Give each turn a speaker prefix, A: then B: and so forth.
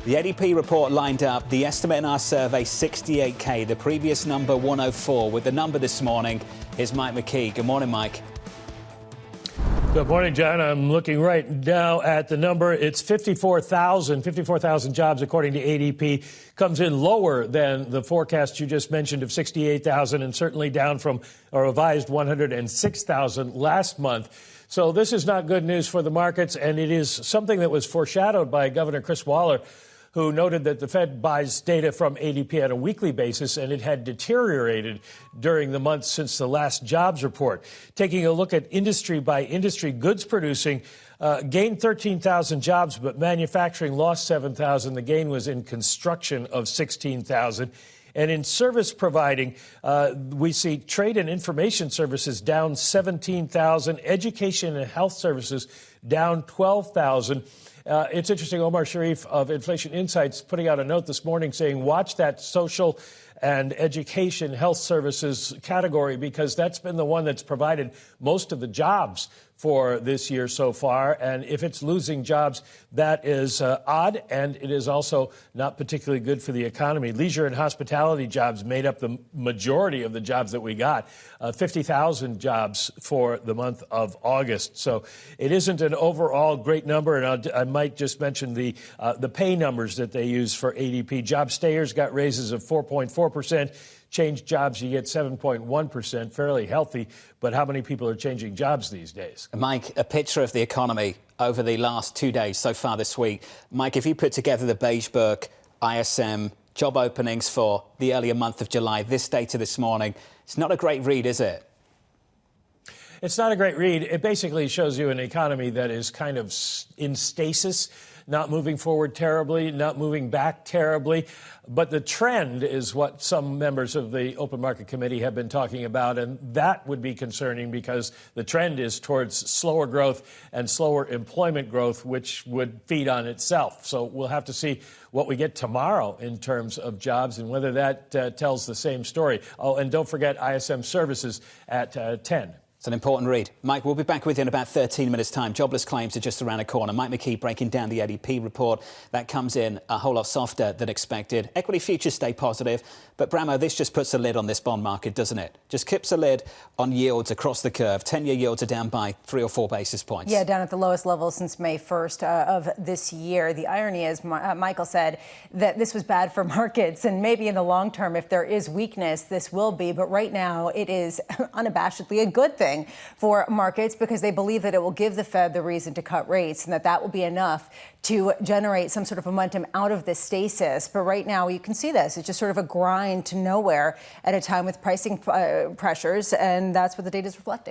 A: The ADP report lined up. The estimate in our survey, 68K. The previous number, 104. With the number this morning, here's Mike McKee. Good morning, Mike.
B: Good morning, John. I'm looking right now at the number. It's 54,000 jobs, according to ADP. Comes in lower than the forecast you just mentioned of 68,000 and certainly down from a revised 106,000 last month. So this is not good news for the markets, and it is something that was foreshadowed by Governor Chris Waller, who noted that the Fed buys data from ADP on a weekly basis, and it had deteriorated during the months since the last jobs report. Taking a look at industry by industry, goods producing gained 13,000 jobs, but manufacturing lost 7,000. The gain was in construction of 16,000. And in service providing, we see trade and information services down 17,000, education and health services down 12,000. It's interesting, Omar Sharif of Inflation Insights putting out a note this morning saying, watch that social and education health services category, because that's been the one that's provided most of the jobs for this year so far. And if it's losing jobs, that is odd, and it is also not particularly good for the economy. Leisure and hospitality jobs made up the majority of the jobs that we got, 50,000 jobs for the month of August. So it isn't an overall great number, and I might just mention the pay numbers that they use for ADP. Job stayers got raises of 4.4%. Change jobs, you get 7.1%, fairly healthy. But how many people are changing jobs these days?
A: Mike, a picture of the economy over the last 2 days so far this week. Mike, if you put together the beige book, ISM, job openings for the earlier month of July, this data this morning, it's not a great read, is it?
B: It's not a great read. It basically shows you an economy that is kind of in stasis, not moving forward terribly, not moving back terribly. But the trend is what some members of the Open Market Committee have been talking about, and that would be concerning because the trend is towards slower growth and slower employment growth, which would feed on itself. So we'll have to see what we get tomorrow in terms of jobs and whether that tells the same story. Oh, and don't forget ISM services at 10.
A: It's an important read. Mike, we'll be back with you in about 13 minutes' time. Jobless claims are just around the corner. Mike McKee breaking down the ADP report. That comes in a whole lot softer than expected. Equity futures stay positive. But, Bramo, this just puts a lid on this bond market, doesn't it? Just keeps a lid on yields across the curve. 10-year yields are down by 3 or 4 basis points.
C: Yeah, down at the lowest level since May 1st of this year. The irony is, Michael said that this was bad for markets, and maybe in the long term, if there is weakness, this will be. But right now, it is unabashedly a good thing for markets because they believe that it will give the Fed the reason to cut rates and that will be enough to generate some sort of momentum out of this stasis. But right now, you can see this. It's just sort of a grind to nowhere at a time with pricing pressures, and that's what the data is reflecting.